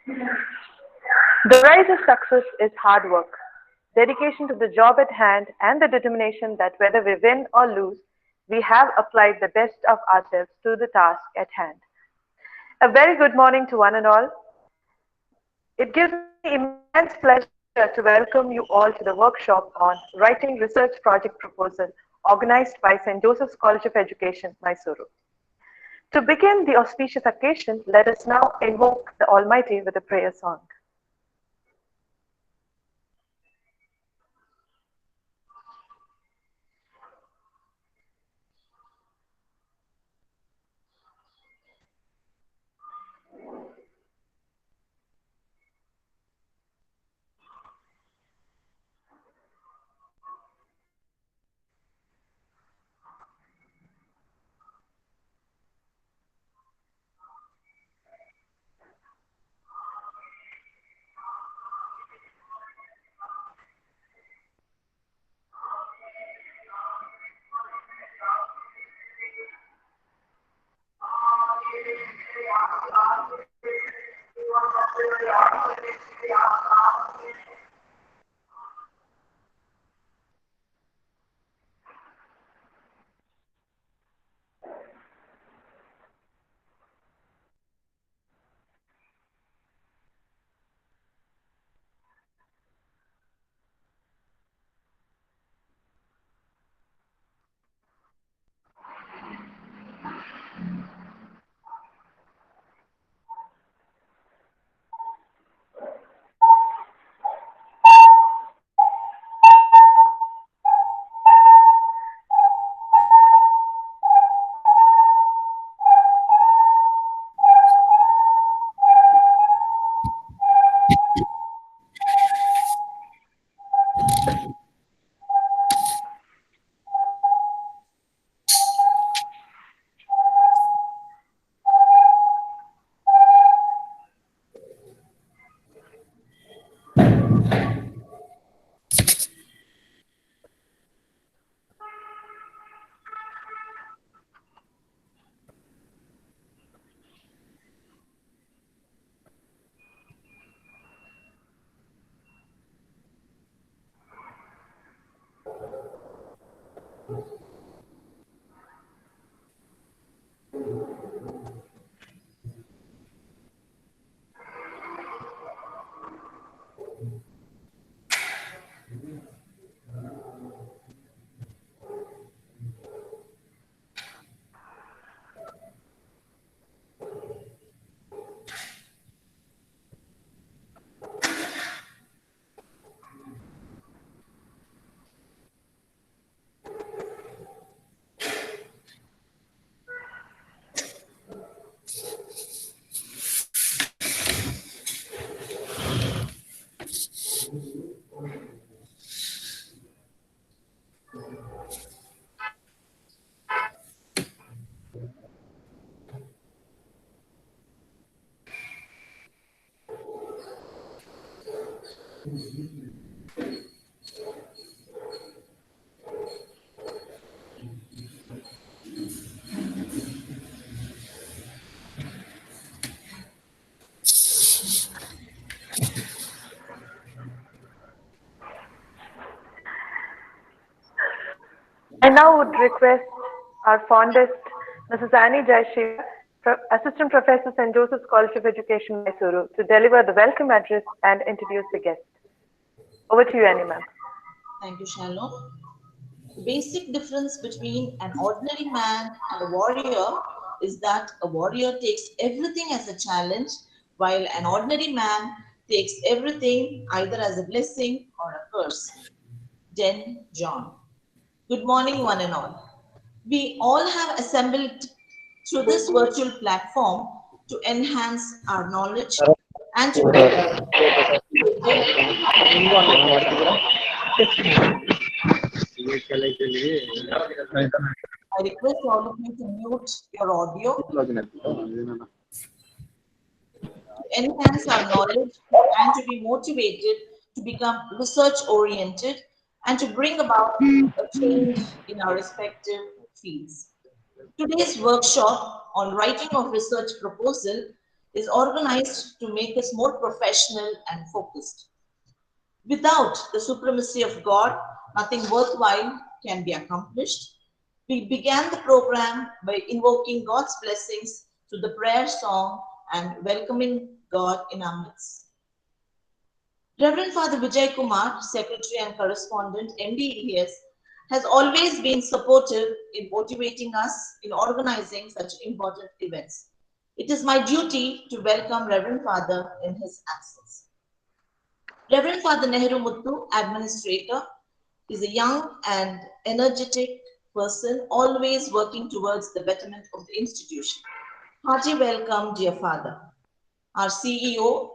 The rise of success is hard work, dedication to the job at hand, and the determination that whether we win or lose, we have applied the best of ourselves to the task at hand. A very good morning to one and all. It gives me immense pleasure to welcome you all to the workshop on Writing Research Project Proposal organized by St. Joseph's College of Education, Mysore. To begin the auspicious occasion, let us now invoke the Almighty with a prayer song. I now would request our fondest Mrs. Annie Jayashiva, Assistant Professor, St. Joseph's College of Education, Mysore, to deliver the welcome address and introduce the guest. Over to you, Annie, ma'am. Thank you, Shalom. The basic difference between an ordinary man and a warrior is that a warrior takes everything as a challenge, while an ordinary man takes everything either as a blessing or a curse. Den John. Good morning, one and all. We all have assembled through this virtual platform to enhance our knowledge and to be motivated. I request all of you to mute your audio to enhance our knowledge and to be motivated to become research oriented and to bring about a change in our respective fields. Today's workshop on writing of research proposal is organized to make us more professional and focused. Without the supremacy of God, nothing worthwhile can be accomplished. We began the program by invoking God's blessings through the prayer song and welcoming God in our midst. Reverend Father Vijay Kumar, Secretary and Correspondent, MDES, has always been supportive in motivating us in organizing such important events. It is my duty to welcome Reverend Father in his absence. Reverend Father Nehru Muthu, Administrator, is a young and energetic person, always working towards the betterment of the institution. Hearty welcome, dear Father. Our CEO,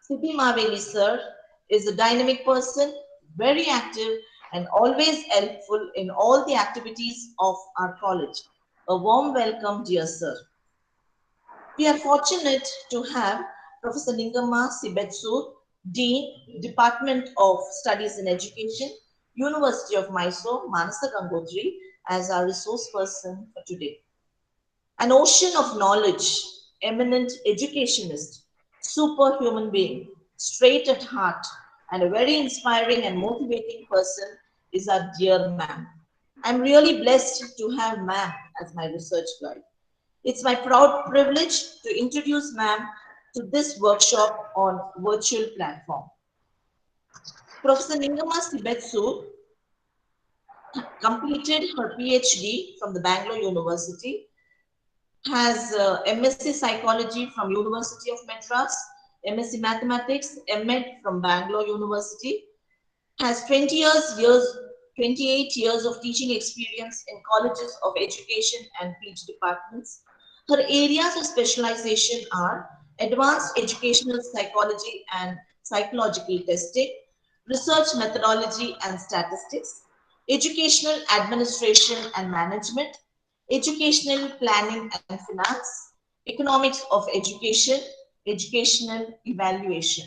Siddhi Maveli Sir, is a dynamic person, very active and always helpful in all the activities of our college. A warm welcome, dear Sir. We are fortunate to have Professor Ningamma Sibetsur, Dean, Department of Studies in Education, University of Mysore, Manasa Gangotri, as our resource person for today. An ocean of knowledge, eminent educationist, superhuman being, straight at heart, and a very inspiring and motivating person is our dear ma'am. I'm really blessed to have ma'am as my research guide. It's my proud privilege to introduce ma'am to this workshop on virtual platform. Professor Ningamma Sibetsur completed her PhD from the Bangalore University, has MSc Psychology from University of Madras, MSc Mathematics, MEd from Bangalore University, has 28 years of teaching experience in colleges of education and PhD departments. Her areas of specialization are advanced educational psychology and psychological testing, research methodology and statistics, educational administration and management, educational planning and finance, economics of education, educational evaluation.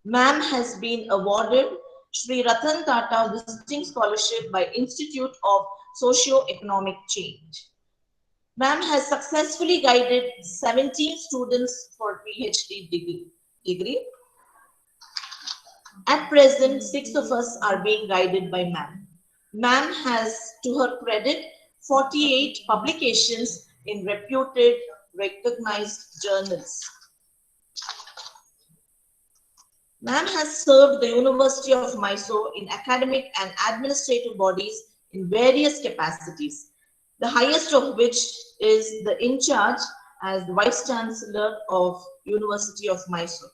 Ma'am has been awarded Sri Ratan Tata Visiting Scholarship by Institute of Socio-Economic Change. Ma'am has successfully guided 17 students for PhD degree. At present, 6 of us are being guided by ma'am. Ma'am has, to her credit, 48 publications in reputed, recognized journals. Ma'am has served the University of Mysore in academic and administrative bodies in various capacities, the highest of which is the in charge as the Vice Chancellor of University of Mysore.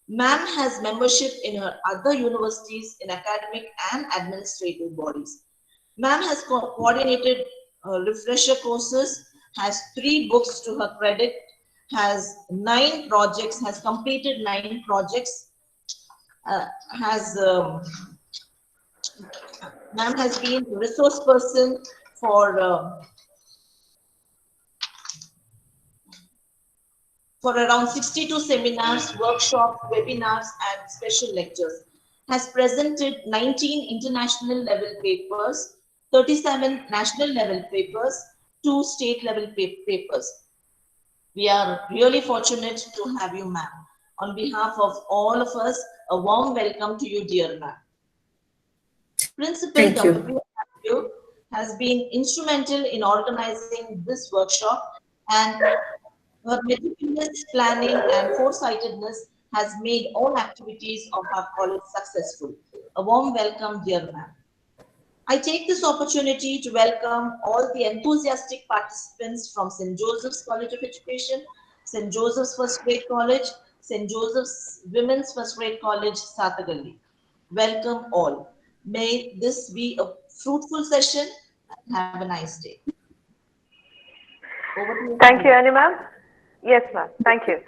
Ma'am has membership in her other universities in academic and administrative bodies. Ma'am has coordinated refresher courses, has 3 books to her credit, has 9 projects, has completed 9 projects, ma'am has been resource person for around 62 seminars, workshops, webinars, and special lectures. Has presented 19 international level papers, 37 national level papers, 2 state level papers. We are really fortunate to have you, ma'am. On behalf of all of us, a warm welcome to you, dear ma'am. Principal W has been instrumental in organizing this workshop, and her meticulous planning and foresightedness has made all activities of our college successful. A warm welcome, dear ma'am. I take this opportunity to welcome all the enthusiastic participants from St. Joseph's College of Education, St. Joseph's First Grade College, St. Joseph's Women's First Grade College, Sathagalli. Welcome all. May this be a fruitful session and have a nice day. Over to you. Thank you, Annie ma'am. Yes, ma'am. Thank you.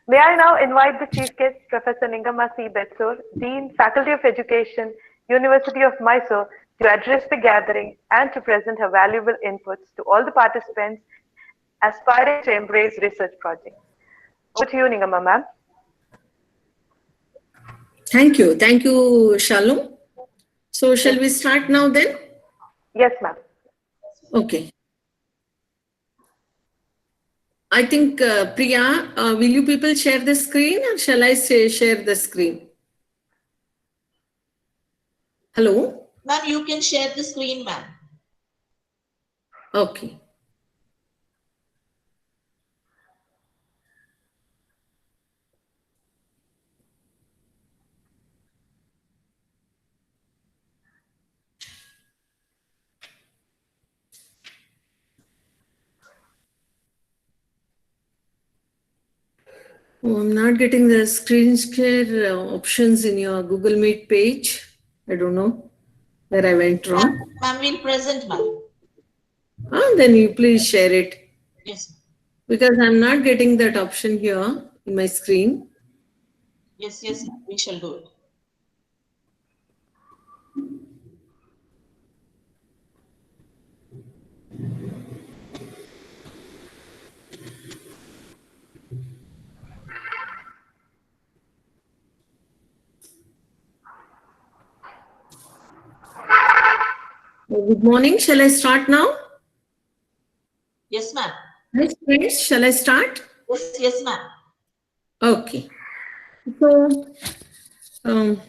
May I now invite the chief guest, Professor Ningamma Sibetsur, Dean, Faculty of Education, University of Mysore, to address the gathering and to present her valuable inputs to all the participants aspiring to embrace research projects. Over to you, Ningamma ma'am. Thank you. Thank you, Shalom. So shall we start now then? Yes, ma'am. Okay. I think, Priya, will you people share the screen or shall I say share the screen? Hello? Ma'am, you can share the screen, ma'am. Okay. Oh, I'm not getting the screen share options in your Google Meet page. I don't know where I went wrong. Ma'am, we'll present, ma'am. Then you please share it Yes, ma'am. because I'm not getting that option here in my screen. Yes, yes, ma'am. We shall do it. Good morning. Shall I start now? Yes, ma'am. Yes, friends. Shall I start? Yes, yes, ma'am. Okay. So, um,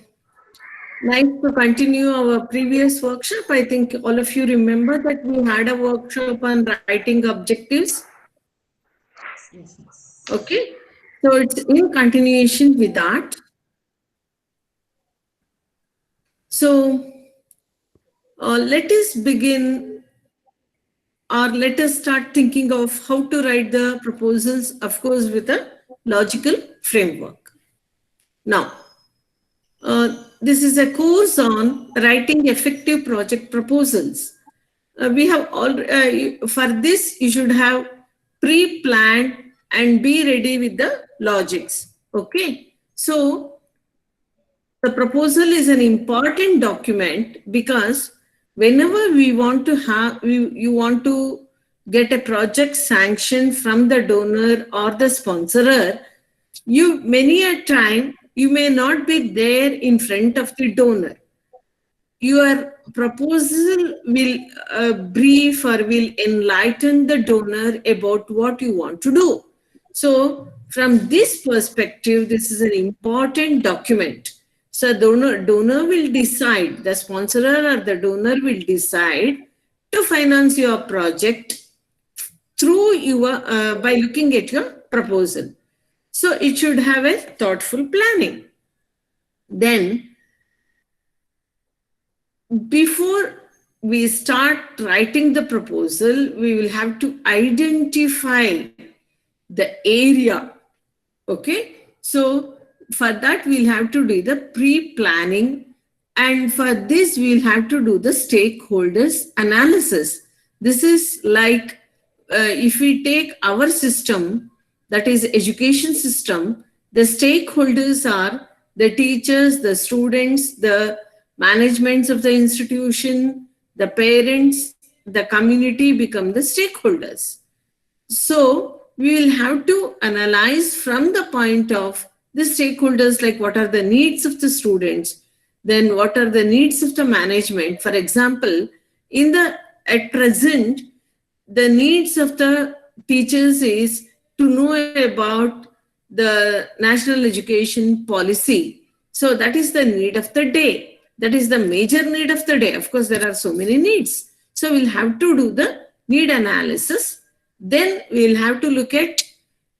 nice to continue our previous workshop. I think all of you remember that we had a workshop on writing objectives. Yes, yes. Okay. So it's in continuation with that. So let us begin or let us start thinking of how to write the proposals, of course, with a logical framework. Now, this is a course on writing effective project proposals. We have all for this you should have pre-planned and be ready with the logics. Okay, so the proposal is an important document because whenever we want to have you want to get a project sanction from the donor or the sponsorer, you many a time you may not be there in front of the donor. Your proposal will brief or will enlighten the donor about what you want to do. So, from this perspective, this is an important document. So, donor will decide, the sponsorer or the donor will decide to finance your project through your by looking at your proposal. So, it should have a thoughtful planning. Then, before we start writing the proposal, we will have to identify the area. Okay, so for that we'll have to do the pre-planning, and for this we'll have to do the stakeholders analysis. This is like if we take our system, that is education system, the stakeholders are the teachers, the students, the managements of the institution, the parents, the community become the stakeholders. So we will have to analyze from the point of the stakeholders, like what are the needs of the students, then what are the needs of the management. For example, in the at present, the needs of the teachers is to know about the national education policy. So that is the need of the day. That is the major need of the day. Of course, there are so many needs. So we'll have to do the need analysis. Then we'll have to look at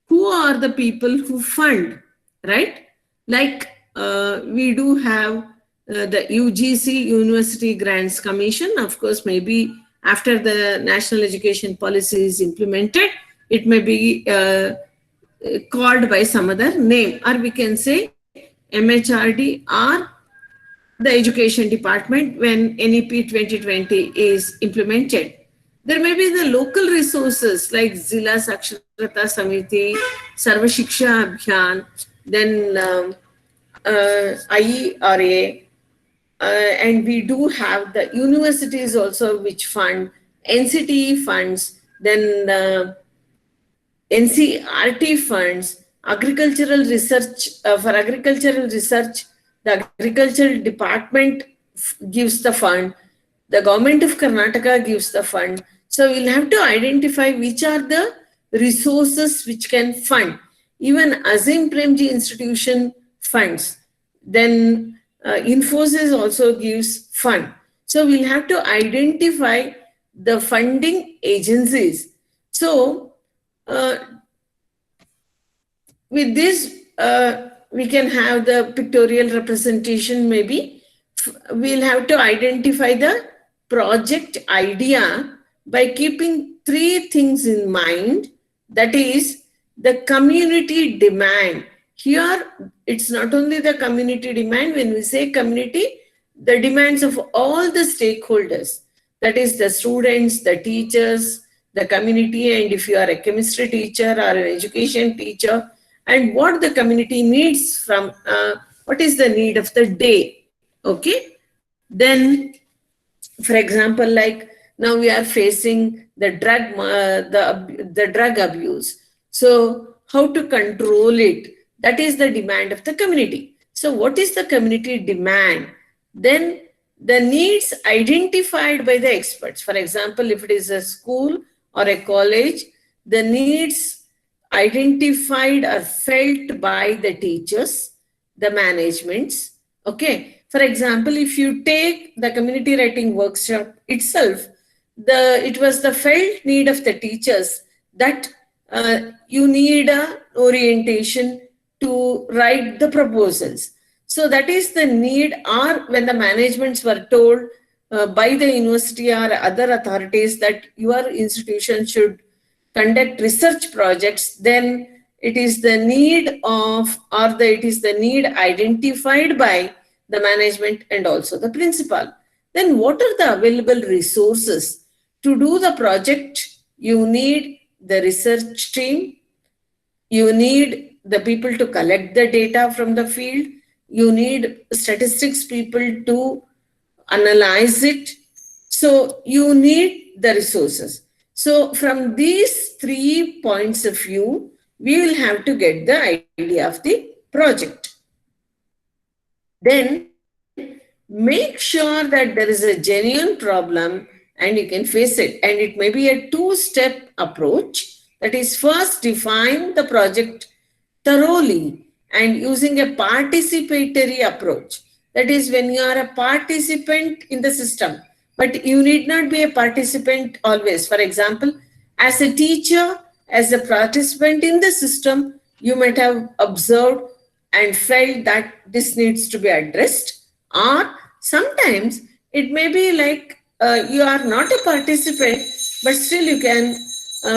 who are the people who fund, right? Like we do have the UGC, University Grants Commission. Of course, maybe after the national education policy is implemented, it may be called by some other name, or we can say MHRD or the education department when NEP 2020 is implemented. There may be the local resources like Zila Saksharata Samiti, Sarva Shiksha Abhiyan, then IERA, and we do have the universities also which fund, NCT funds, then NCRT funds, agricultural research, for agricultural research, the agricultural department gives the fund, the government of Karnataka gives the fund. So we'll have to identify which are the resources which can fund. Even Azim Premji institution funds. Then Infosys also gives fund. So we'll have to identify the funding agencies. So uh, with this, we can have the pictorial representation maybe. We'll have to identify the project idea by keeping three things in mind. That is the community demand. Here, it's not only the community demand. When we say community, the demands of all the stakeholders, that is the students, the teachers, the community, and if you are a chemistry teacher or an education teacher, and what the community needs from, what is the need of the day. Okay, then for example, like now we are facing the the drug abuse. So how to control it? That is the demand of the community. So what is the community demand? Then the needs identified by the experts. For example, if it is a school or a college, the needs identified or felt by the teachers, the managements. Okay. For example, if you take the community writing workshop itself, it was the felt need of the teachers that you need a orientation to write the proposals. So that is the need, or when the managements were told by the university or other authorities that your institution should conduct research projects, then it is the need of, or it is the need identified by the management and also the principal. Then what are the available resources? To do the project, you need the research team, you need the people to collect the data from the field, you need statistics people to analyze it. So you need the resources. So from these 3 points of view, we will have to get the idea of the project. Then make sure that there is a genuine problem and you can face it. And it may be a two-step approach. That is, first define the project thoroughly and using a participatory approach. That is, when you are a participant in the system, but you need not be a participant always. For example, as a teacher, as a participant in the system, you might have observed and felt that this needs to be addressed. Or sometimes it may be like you are not a participant, but still you can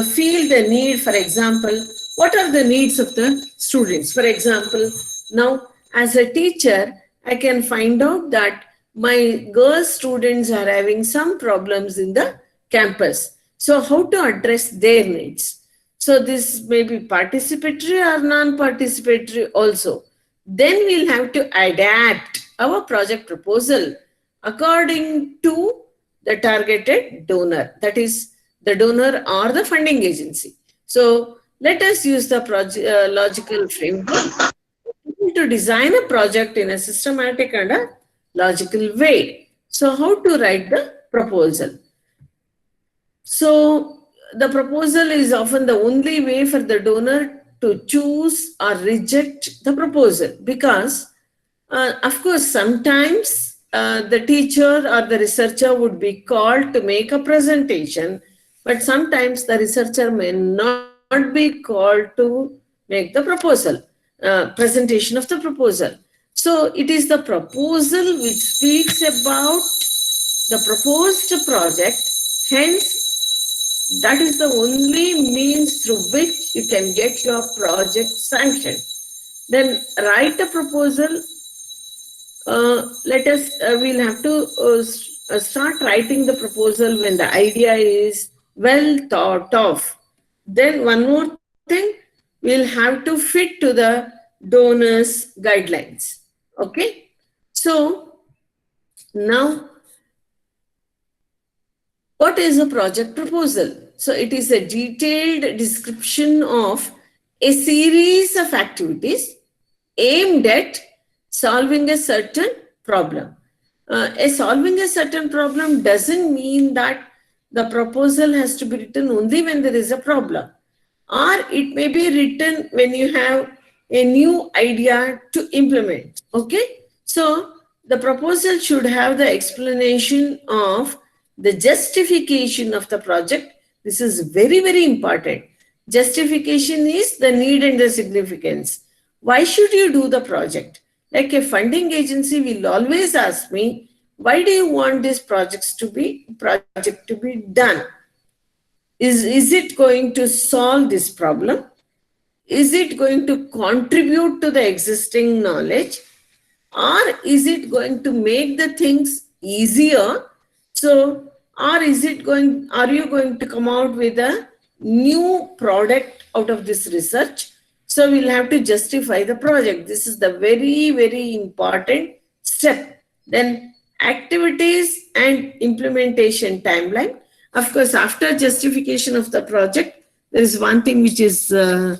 feel the need. For example, what are the needs of the students? For example, now as a teacher, I can find out that my girl students are having some problems in the campus. So how to address their needs? So this may be participatory or non-participatory also. Then we'll have to adapt our project proposal according to the targeted donor, that is the donor or the funding agency. So let us use the logical framework to design a project in a systematic and a logical way. So how to write the proposal? So the proposal is often the only way for the donor to choose or reject the proposal, because of course sometimes the teacher or the researcher would be called to make a presentation, but sometimes the researcher may not be called to make the proposal, presentation of the proposal. So it is the proposal which speaks about the proposed project. Hence, that is the only means through which you can get your project sanctioned. Then write a proposal. We'll have to start writing the proposal when the idea is well thought of. Then one more thing, we'll have to fit to the donor's guidelines. Okay. So now, what is a project proposal? So it is a detailed description of a series of activities aimed at solving a certain problem. Solving a certain problem doesn't mean that the proposal has to be written only when there is a problem. or it may be written when you have a new idea to implement. Okay, so the proposal should have the explanation of the justification of the project. This is very, very important. Justification is the need and the significance. Why should you do the project? Like a funding agency will always ask me, why do you want this project to be done? Is it going to solve this problem? Is it going to contribute to the existing knowledge? Or is it going to make the things easier? So, or are you going to come out with a new product out of this research? So we'll have to justify the project. This is the very, very important step. Then activities and implementation timeline. Of course, after justification of the project, there is one thing which is uh,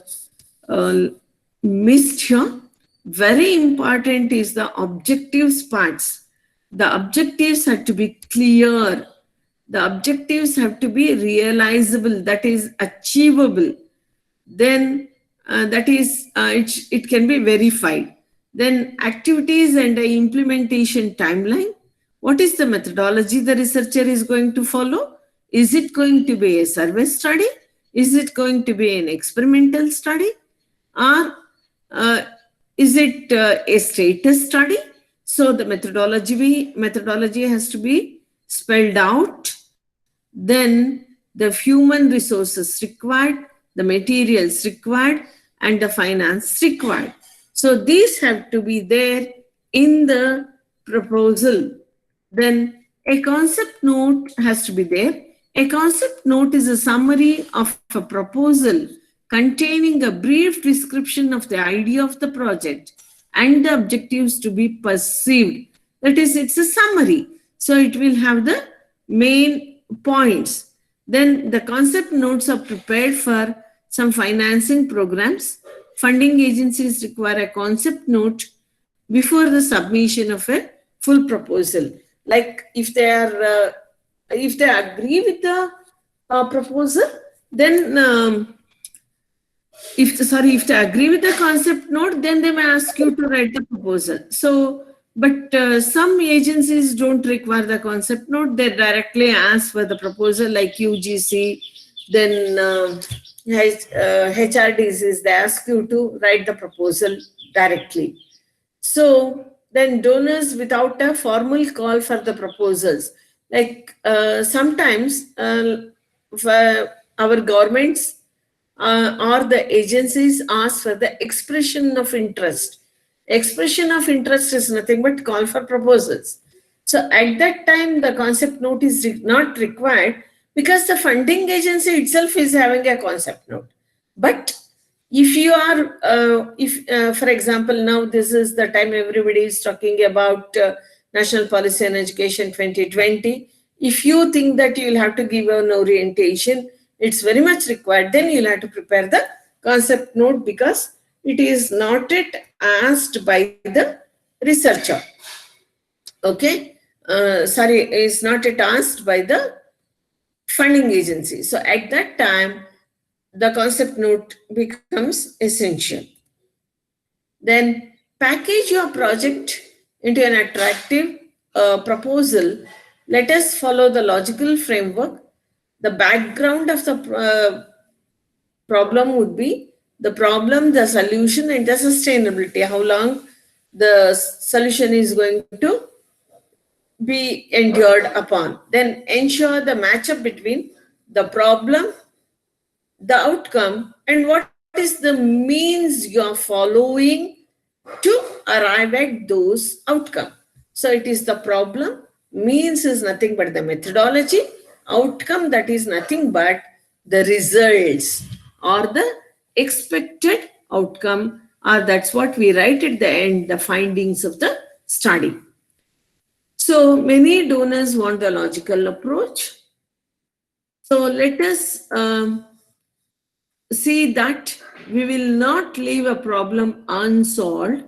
missed here. Very important is the objectives parts. The objectives have to be clear. The objectives have to be realizable, that is achievable. Then it can be verified. Then activities and the implementation timeline. What is the methodology the researcher is going to follow? Is it going to be a survey study? Is it going to be an experimental study? Or is it a status study? So the methodology has to be spelled out. Then the human resources required, the materials required, and the finance required. So these have to be there in the proposal. Then a concept note has to be there. A concept note is a summary of a proposal containing a brief description of the idea of the project and the objectives to be perceived. That is, it's a summary. So it will have the main points. Then the concept notes are prepared for some financing programs. Funding agencies require a concept note before the submission of a full proposal. Like if they agree with the proposal, then if they agree with the concept note, then they may ask you to write the proposal. So, but some agencies don't require the concept note. They directly ask for the proposal, like UGC, then HRDCs, they ask you to write the proposal directly. So then donors without a formal call for the proposals. Like sometimes for our governments or the agencies ask for the expression of interest. Expression of interest is nothing but call for proposals. So at that time, the concept note is not required because the funding agency itself is having a concept note. But if you are, for example, now this is the time everybody is talking about National Policy on Education 2020. If you think that you will have to give an orientation, it's very much required. Then you'll have to prepare the concept note because it is not yet asked by the researcher. Okay, it's not yet asked by the funding agency. So at that time, the concept note becomes essential. Then package your project into an attractive proposal. Let us follow the logical framework. The background of the problem would be the problem, the solution, and the sustainability. How long the solution is going to be endured upon. Then ensure the matchup between the problem, the outcome, and what is the means you are following to arrive at those outcomes. So it is the problem, means is nothing but the methodology, outcome, that is nothing but the results or the expected outcome, or that's what we write at the end, the findings of the study. So many donors want the logical approach. So let us see that we will not leave a problem unsolved.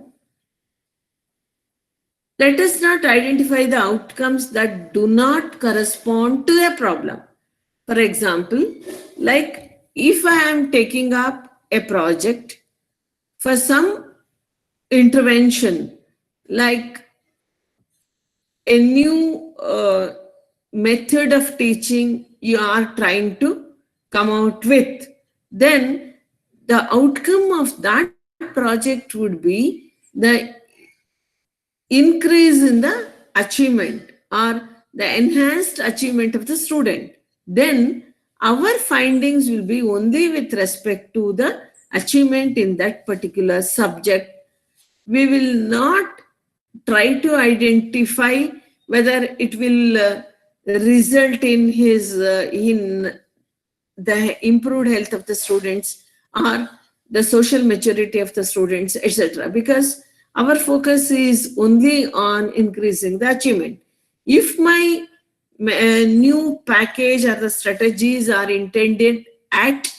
Let us not identify the outcomes that do not correspond to a problem. For example, like if I am taking up a project for some intervention, like a new method of teaching you are trying to come out with, then the outcome of that project would be the increase in the achievement or the enhanced achievement of the student. Then our findings will be only with respect to the achievement in that particular subject. We will not try to identify whether it will result in his in the improved health of the students or the social maturity of the students, etc., because our focus is only on increasing the achievement. If my new package or the strategies are intended at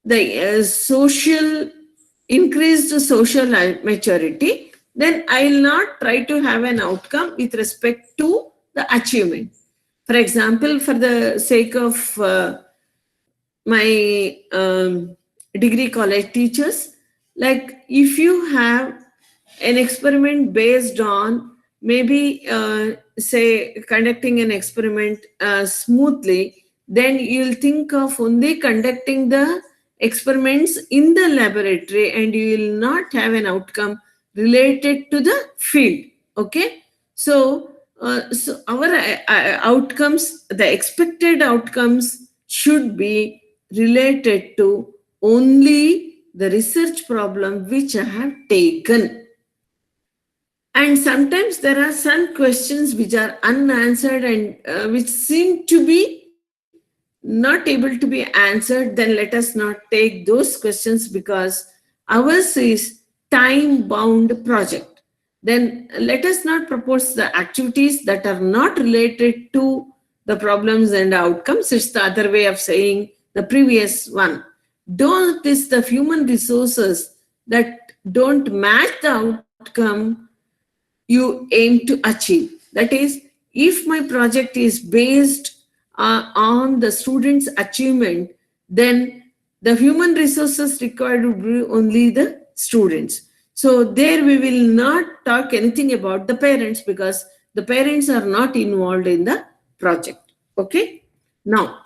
the social increased social maturity, then I will not try to have an outcome with respect to the achievement. For example, for the sake of my degree college teachers, like if you have an experiment based on maybe say conducting an experiment smoothly, then you'll think of only conducting the experiments in the laboratory and you will not have an outcome related to the field. Okay, so so our outcomes, the expected outcomes should be related to only the research problem which I have taken. And sometimes there are some questions which are unanswered and which seem to be not able to be answered. Then let us not take those questions because ours is time bound project. Then let us not propose the activities that are not related to the problems and outcomes. It's the other way of saying the previous one. Don't is the human resources that don't match the outcome you aim to achieve. That is, if my project is based on the students' achievement, then the human resources required would be only the students. So there we will not talk anything about the parents because the parents are not involved in the project. Okay. Now,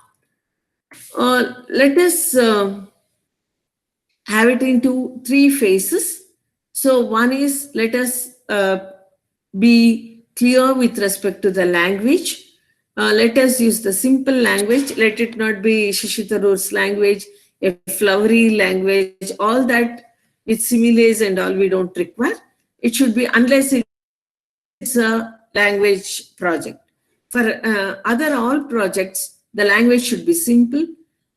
let us have it into three phases. So one is, let us be clear with respect to the language. Let us use the simple language. Let it not be Shashi Tharoor's language, a flowery language, all that with similes and all we don't require. It should be, unless it's a language project. For other all projects, the language should be simple.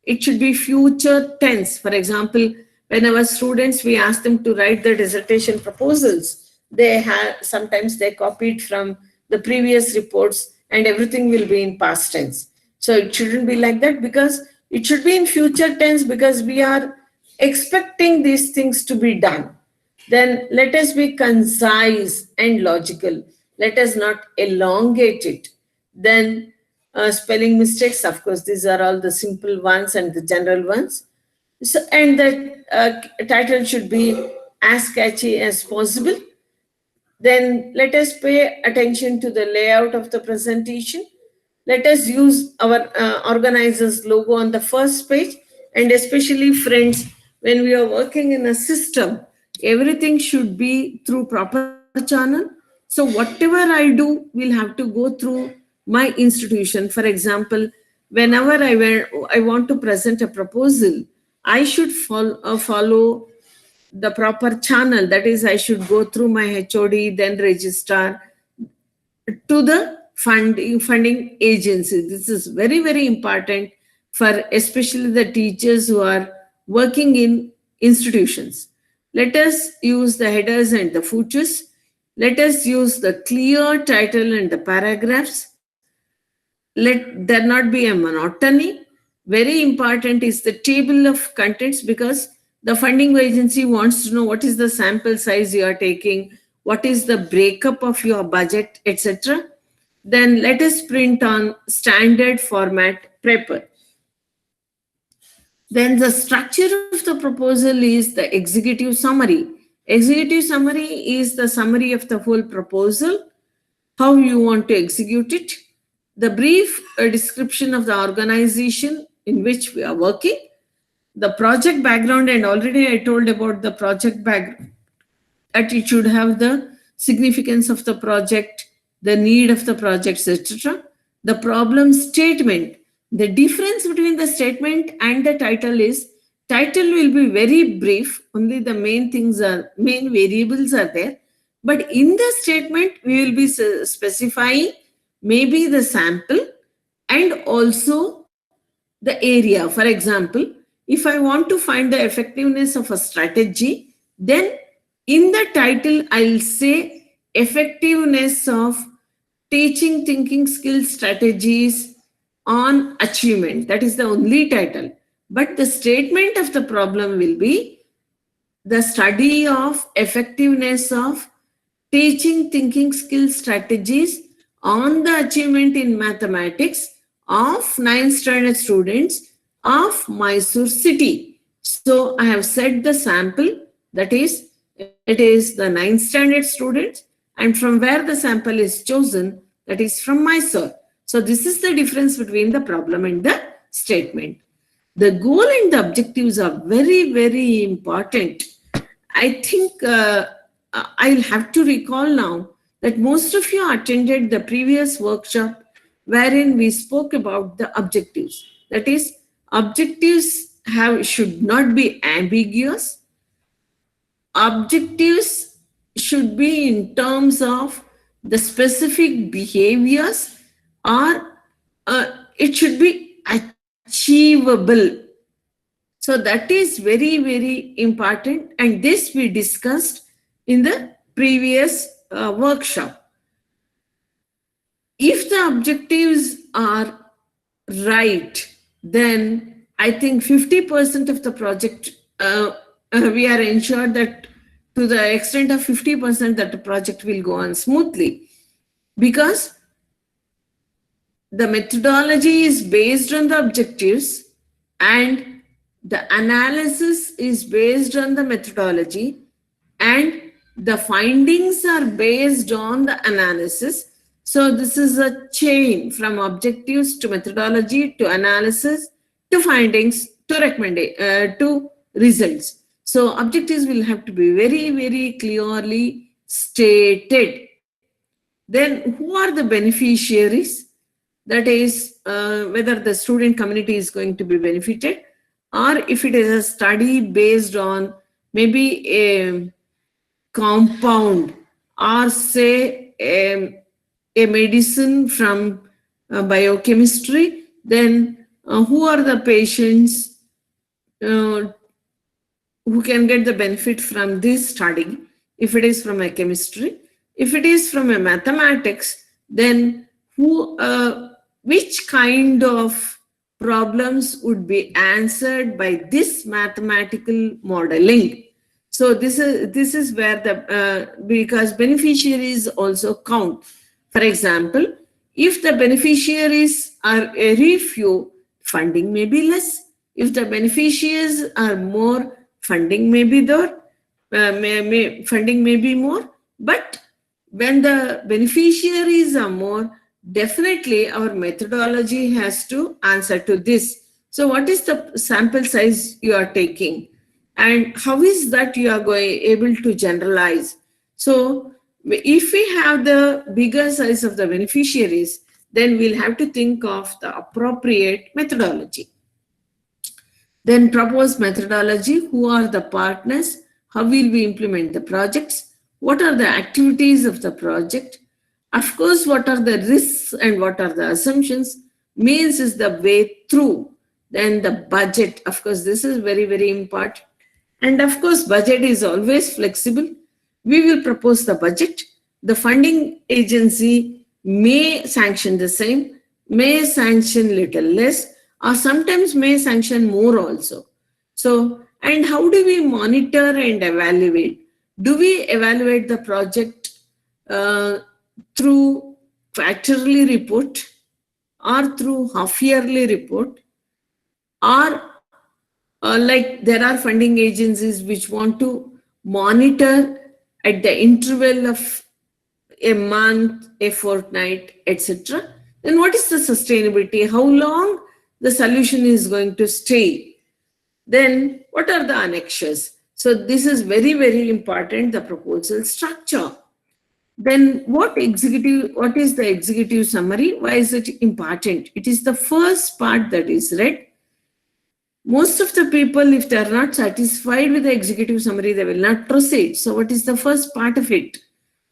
It should be future tense. For example, when our students, we ask them to write the dissertation proposals, they have sometimes they copied from the previous reports and everything will be in past tense. So it shouldn't be like that, because it should be in future tense, because we are expecting these things to be done. Then let us be concise and logical. Let us not elongate it. Then spelling mistakes, of course, these are all the simple ones and the general ones. So, and the title should be as catchy as possible. Then let us pay attention to the layout of the presentation. Let us use our organizers logo on the first page. And especially, friends, when we are working in a system, everything should be through proper channel. So whatever I do will have to go through my institution. For example, whenever I want to present a proposal, I should follow the proper channel. That is, I should go through my HOD, then registrar, to the funding agency. This is very, very important for especially the teachers who are working in institutions. Let us use the headers and the footers. Let us use the clear title and the paragraphs. Let there not be a monotony. Very important is the table of contents, because the funding agency wants to know what is the sample size you are taking, what is the breakup of your budget, etc. Then let us print on standard format paper. Then the structure of the proposal is the executive summary. Executive summary is the summary of the whole proposal, how you want to execute it, the brief description of the organization in which we are working, the project background, and already I told about the project background, that it should have the significance of the project, the need of the projects, etc. The problem statement. The difference between the statement and the title is title will be very brief, only the main variables are there. But in the statement, we will be specifying maybe the sample and also the area. For example, if I want to find the effectiveness of a strategy, then in the title, I'll say effectiveness of teaching thinking skill strategies on achievement. That is the only title. But the statement of the problem will be the study of effectiveness of teaching thinking skill strategies on the achievement in mathematics of 9th standard students of Mysore city. So I have set the sample, that is, it is the 9th standard students, and from where the sample is chosen, that is from Mysore. So this is the difference between the problem and the statement. The goal and the objectives are very, very important. I think I'll have to recall now that most of you attended the previous workshop wherein we spoke about the objectives. That is, objectives should not be ambiguous. Objectives should be in terms of the specific behaviors, or it should be achievable. So that is very, very important. And this we discussed in the previous workshop. If the objectives are right, then I think 50% of the project, we are ensured that to the extent of 50% that the project will go on smoothly, because the methodology is based on the objectives and the analysis is based on the methodology, and the findings are based on the analysis. So this is a chain from objectives to methodology to analysis to findings to to results. So objectives will have to be very, very clearly stated. Then who are the beneficiaries? That is, whether the student community is going to be benefited, or if it is a study based on maybe a compound, or say a medicine from biochemistry, then who are the patients who can get the benefit from this study? If it is from a chemistry, if it is from a mathematics, then which kind of problems would be answered by this mathematical modeling? So this is where the because beneficiaries also count. For example, if the beneficiaries are very few, funding may be less. If the beneficiaries are more, funding may be there. Funding may be more. But when the beneficiaries are more, definitely our methodology has to answer to this. So what is the sample size you are taking? And how is that you are able to generalize? So if we have the bigger size of the beneficiaries, then we'll have to think of the appropriate methodology. Then propose methodology. Who are the partners? How will we implement the projects? What are the activities of the project? Of course, what are the risks and what are the assumptions? Means is the way through. Then the budget. Of course, this is very, very important. And of course, budget is always flexible. We will propose the budget. The funding agency may sanction the same, may sanction little less, or sometimes may sanction more also. So, and how do we monitor and evaluate? Do we evaluate the project through quarterly report or through half-yearly report, or like there are funding agencies which want to monitor at the interval of a month, a fortnight, etc. Then what is the sustainability? How long the solution is going to stay? Then what are the annexures? So this is very, very important, the proposal structure. Then what is the executive summary? Why is it important? It is the first part that is read. Most of the people, if they are not satisfied with the executive summary, they will not proceed. So what is the first part of it?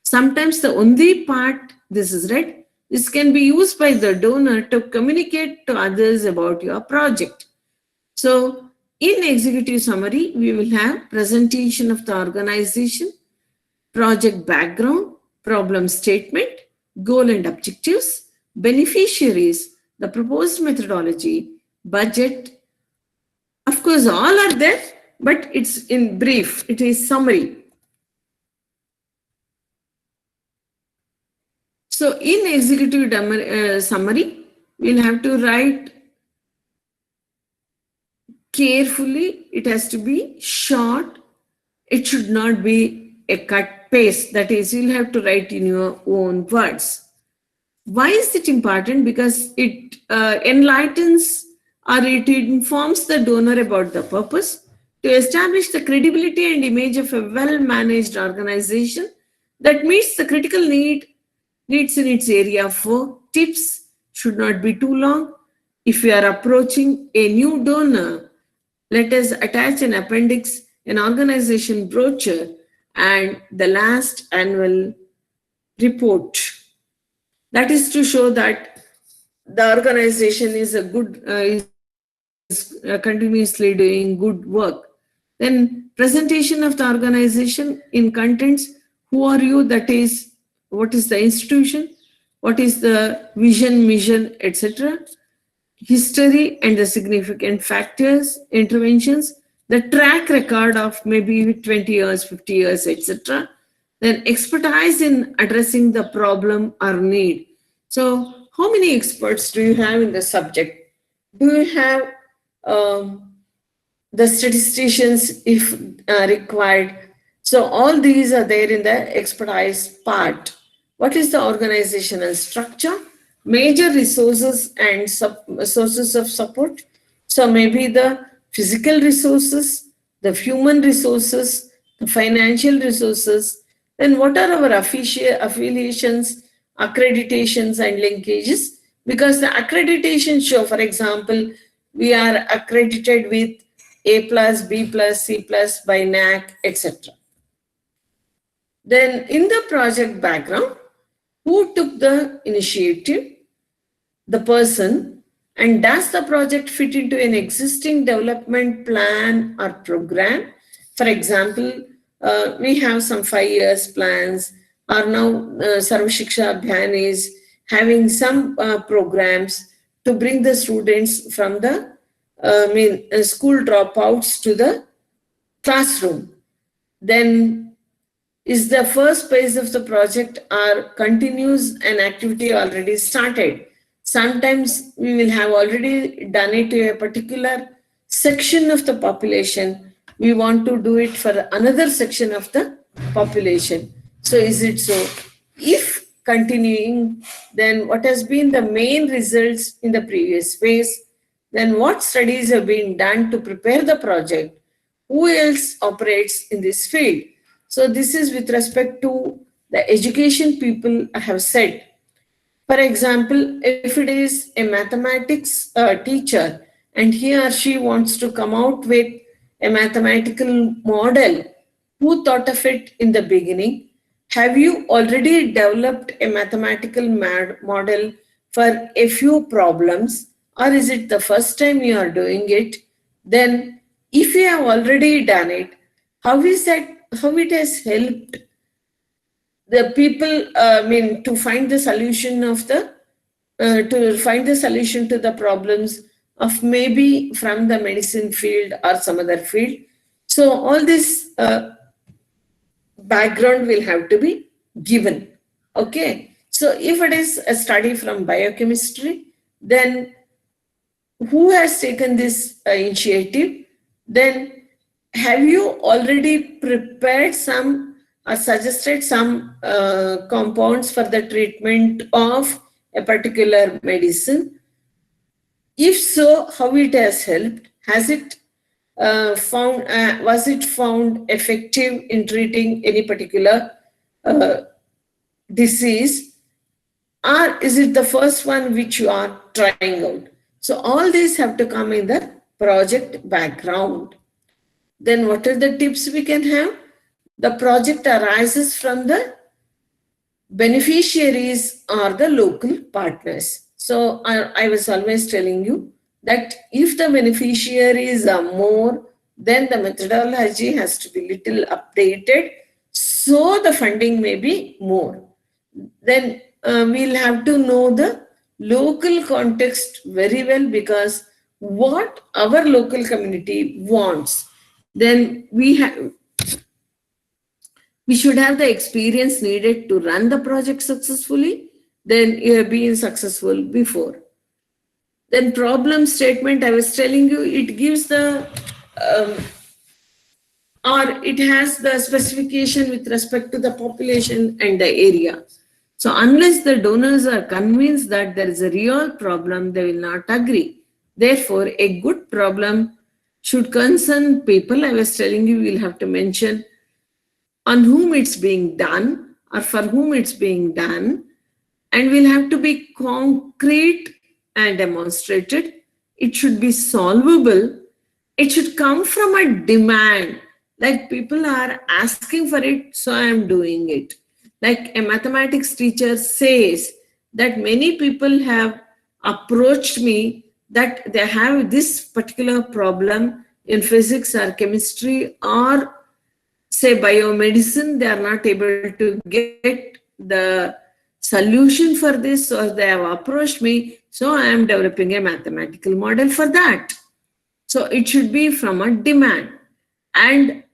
Sometimes the only part this is read, this can be used by the donor to communicate to others about your project. So in executive summary, we will have presentation of the organization, project background, problem statement, goal and objectives, beneficiaries, the proposed methodology, budget. Of course, all are there, but it's in brief, it is summary. So in executive summary, we'll have to write carefully. It has to be short. It should not be a cut paste. That is, you'll have to write in your own words. Why is it important? Because it enlightens or it informs the donor about the purpose to establish the credibility and image of a well-managed organization that meets the critical needs in its area. For tips should not be too long. If we are approaching a new donor, let us attach an appendix, an organization brochure, and the last annual report. That is to show that the organization is continuously doing good work. Then presentation of the organization in contents. Who are you? That is, what is the institution? What is the vision, mission, etc. History and the significant factors, interventions, the track record of maybe 20 years, 50 years, etc. Then expertise in addressing the problem or need. So how many experts do you have in the subject? Do you have the statisticians if required? So all these are there in the expertise part. What is the organizational structure? Major resources and sources of support. So maybe the physical resources, the human resources, the financial resources. Then what are our affiliations, accreditations and linkages? Because the accreditation show, for example, we are accredited with A+, B+, C+ by NAC, etc. Then in the project background, who took the initiative? The person. And does the project fit into an existing development plan or program? For example, we have some 5 years plans, or now Sarva Shiksha Abhiyan is having some programs to bring the students from the school dropouts to the classroom. Then is the first phase of the project or continues an activity already started? Sometimes we will have already done it to a particular section of the population. We want to do it for another section of the population. So is it so? If continuing, then what has been the main results in the previous phase? Then what studies have been done to prepare the project? Who else operates in this field? So this is with respect to the education people have said. For example, if it is a mathematics teacher and he or she wants to come out with a mathematical model, who thought of it in the beginning? Have you already developed a mathematical model for a few problems, or is it the first time you are doing it? Then if you have already done it, how it has helped the people, to find the solution of to the problems of maybe from the medicine field or some other field. So all this background will have to be given. Okay. So if it is a study from biochemistry, then who has taken this initiative? Then have you already prepared some or suggested some compounds for the treatment of a particular medicine? If so, how it has helped? Has it was it found effective in treating any particular uh, disease, or is it the first one which you are trying out? So all these have to come in the project background. Then what are the tips we can have? The project arises from the beneficiaries or the local partners. So I was always telling you that if the beneficiaries are more, then the methodology has to be little updated, so the funding may be more. Then we'll have to know the local context very well, because what our local community wants, then we should have the experience needed to run the project successfully. Then you have been successful before. Then problem statement, I was telling you, it gives the um, or it has the specification with respect to the population and the area. So unless the donors are convinced that there is a real problem, they will not agree. Therefore, a good problem should concern people. I was telling you, we'll have to mention on whom it's being done or for whom it's being done, and will have to be concrete and demonstrated. It should be solvable. It should come from a demand, like people are asking for it, so I am doing it. Like a mathematics teacher says that many people have approached me that they have this particular problem in physics or chemistry or say biomedicine, they are not able to get the solution for this, or they have approached me, so I am developing a mathematical model for that. So it should be from a demand, and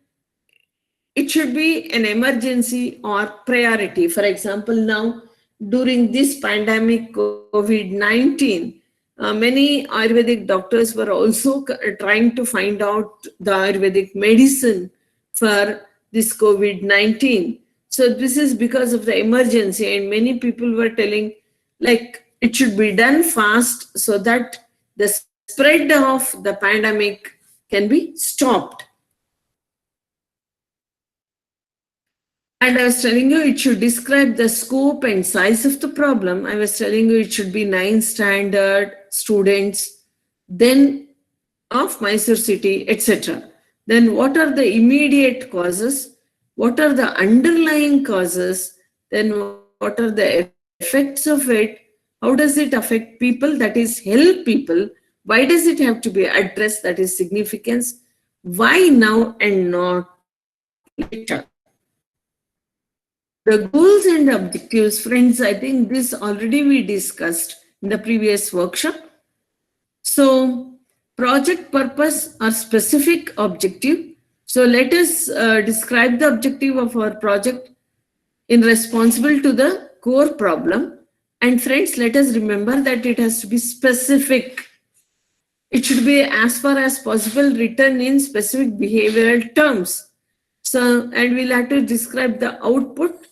it should be an emergency or priority. For example, now during this pandemic COVID-19, many Ayurvedic doctors were also trying to find out the Ayurvedic medicine for this COVID-19. So this is because of the emergency, and many people were telling like it should be done fast so that the spread of the pandemic can be stopped. And I was telling you it should describe the scope and size of the problem. I was telling you it should be 9 standard students, then of Mysore city, etc. Then what are the immediate causes? What are the underlying causes? Then what are the effects of it? How does it affect people? That is, help people. Why does it have to be addressed? That is significance. Why now and not later? The goals and objectives, friends, I think this already we discussed in the previous workshop. So, project purpose or specific objective. So, let us describe the objective of our project in responsible to the core problem. And friends, let us remember that it has to be specific. It should be as far as possible written in specific behavioral terms. So, and we'll have to describe the output.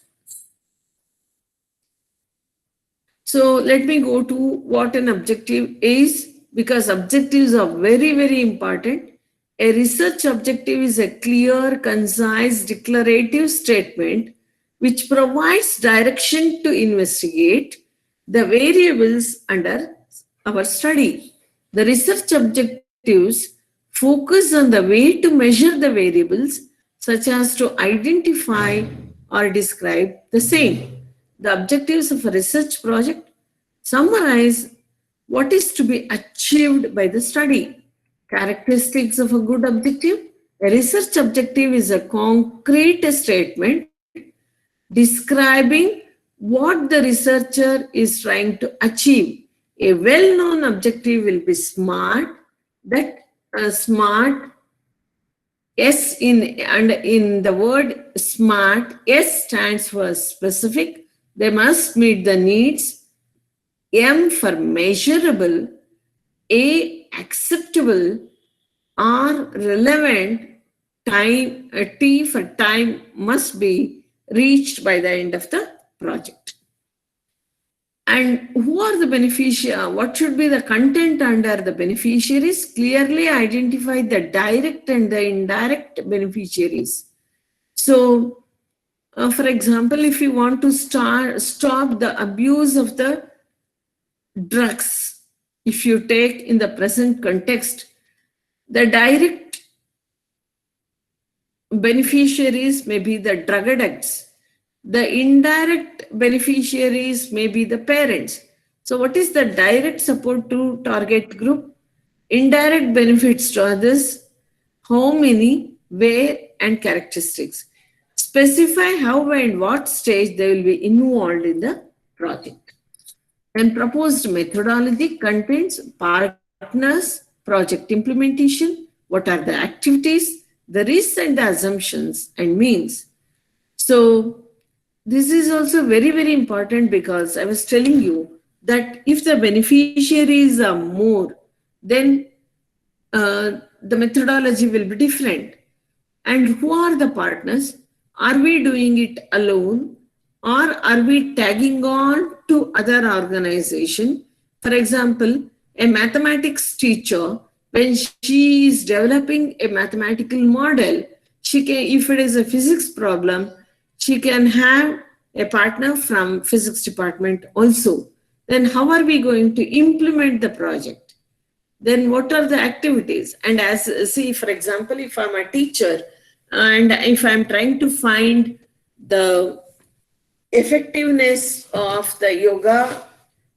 So let me go to what an objective is, because objectives are very, very important. A research objective is a clear, concise, declarative statement which provides direction to investigate the variables under our study. The research objectives focus on the way to measure the variables, such as to identify or describe the same. The objectives of a research project summarize what is to be achieved by the study. Characteristics of a good objective. A research objective is a concrete statement describing what the researcher is trying to achieve. A well-known objective will be SMART. That SMART, S in the word SMART, S stands for specific. They must meet the needs. M for measurable, A acceptable, are relevant, time, T for time must be reached by the end of the project. And who are the beneficiaries? What should be the content under the beneficiaries? Clearly identify the direct and the indirect beneficiaries. So, for example, if you want to stop the abuse of the drugs, if you take in the present context, the direct beneficiaries may be the drug addicts. The indirect beneficiaries may be the parents. So, what is the direct support to target group? Indirect benefits to others, how many, where, and characteristics. Specify how and what stage they will be involved in the project. And proposed methodology contains partners, project implementation, what are the activities, the risks and the assumptions and means. So this is also very, very important because I was telling you that if the beneficiaries are more, then the methodology will be different. And who are the partners? Are we doing it alone or are we tagging on to other organization? For example, a mathematics teacher, when she is developing a mathematical model, she can, if it is a physics problem, she can have a partner from physics department also. Then how are we going to implement the project? Then what are the activities? And as see, for example, if I'm a teacher and if I'm trying to find the effectiveness of the yoga,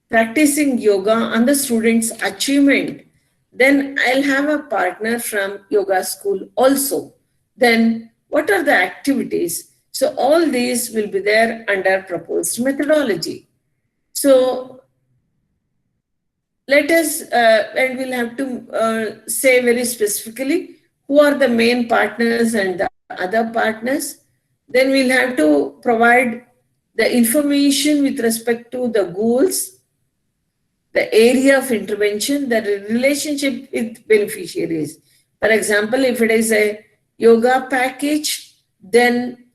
practicing yoga on the students' achievement, then I'll have a partner from yoga school also. Then what are the activities? So all these will be there under proposed methodology. So let us, and we'll have to say very specifically who are the main partners and the other partners. Then we'll have to provide the information with respect to the goals, the area of intervention, the relationship with beneficiaries. For example, if it is a yoga package, then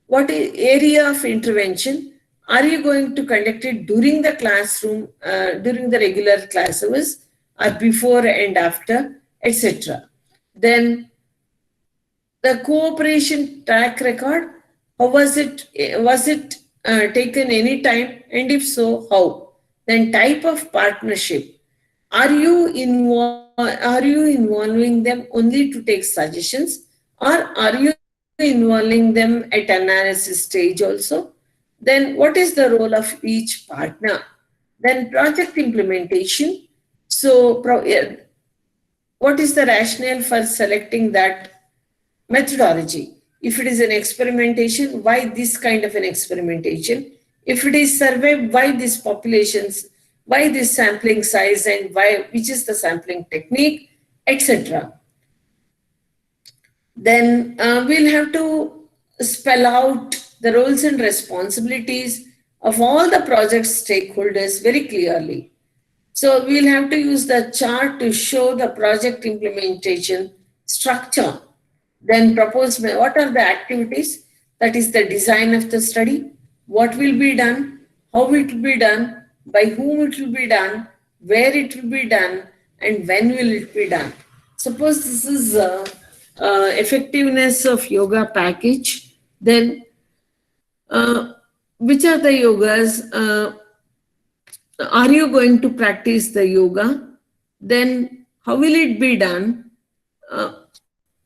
what is area of intervention? Are you going to conduct it during the classroom, during the regular class hours, or before and after, etc.? Then the cooperation track record, how was it? Was it taken any time? And if so, how? Then type of partnership. Are you involving them only to take suggestions, or are you involving them at analysis stage also? Then what is the role of each partner? Then project implementation. So what is the rationale for selecting that methodology? If it is an experimentation, why this kind of an experimentation? If it is survey, why these populations, why this sampling size, and why, which is the sampling technique, etc. Then we'll have to spell out the roles and responsibilities of all the project stakeholders very clearly. So we'll have to use the chart to show the project implementation structure. Then propose what are the activities, that is the design of the study, what will be done, how it will be done, by whom it will be done, where it will be done, and when will it be done. Suppose this is effectiveness of yoga package, then which are the yogas? Are you going to practice the yoga? Then how will it be done?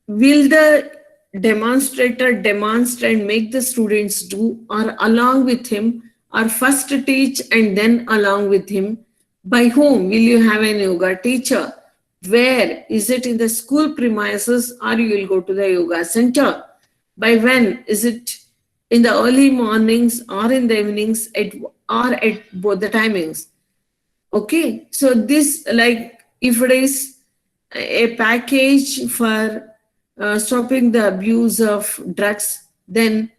Will the demonstrator demonstrate and make the students do, or along with him, or first teach and then along with him? By whom? Will you have an yoga teacher? Where? Is it in the school premises or you will go to the yoga center? By when? Is it in the early mornings or in the evenings or at both the timings? Okay, so this, like if it is a package for stopping the abuse of drugs, then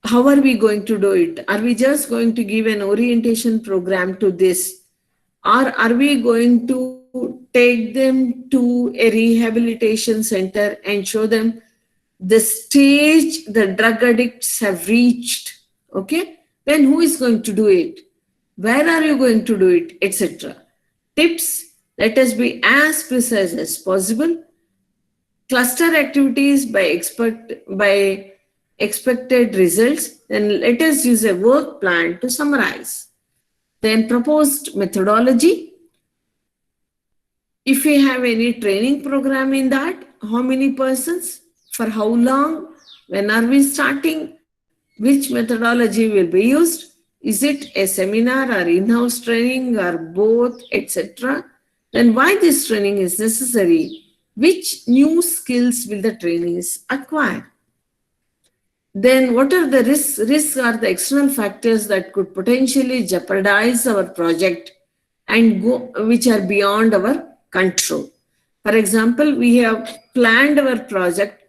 how are we going to do it? Are we just going to give an orientation program to this? Or are we going to take them to a rehabilitation center and show them the stage the drug addicts have reached. Okay, then who is going to do it? Where are you going to do it, etc.? Tips: let us be as precise as possible. Cluster activities by expected results. Then let us use a work plan to summarize. Then proposed methodology. If we have any training program in that, how many persons, for how long, when are we starting, which methodology will be used, is it a seminar or in-house training or both, etc. Then why this training is necessary, which new skills will the trainees acquire. Then what are the risks? Risks are the external factors that could potentially jeopardize our project and which are beyond our control. For example, we have planned our project,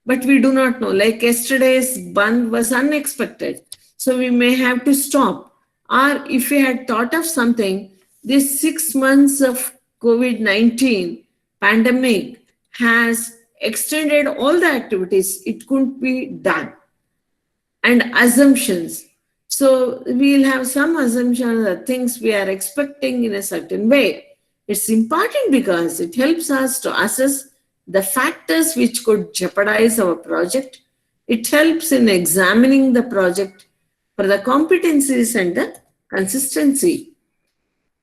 but we do not know. Like yesterday's band was unexpected, so we may have to stop. Or if we had thought of something, this 6 months of COVID-19 pandemic has extended all the activities. It couldn't be done. And assumptions. So we'll have some assumptions or things we are expecting in a certain way. It's important because it helps us to assess the factors which could jeopardize our project. It helps in examining the project for the competencies and the consistency.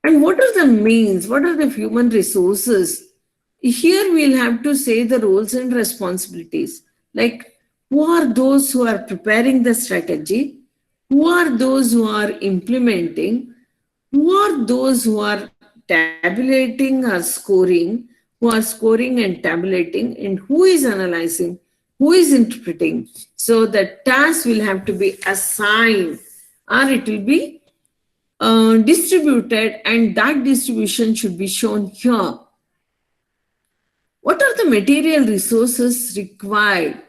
And what are the means? What are the human resources? Here we'll have to say the roles and responsibilities. Like, who are those who are preparing the strategy? Who are those who are implementing? Who are those who are tabulating or scoring? Who are scoring and tabulating? And who is analyzing? Who is interpreting? So the task will have to be assigned, or it will be distributed, and that distribution should be shown here. What are the material resources required?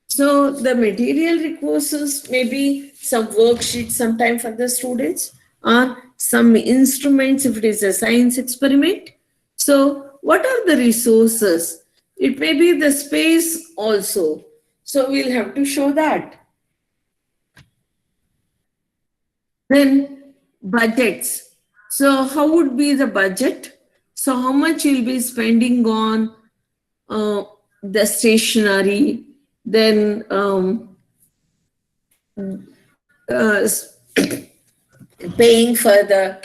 So the material resources may be some worksheets sometime for the students, or some instruments if it is a science experiment. So what are the resources? It may be the space also. So we'll have to show that. Then budgets. So how would be the budget? So how much you'll be spending on the stationery, then paying for the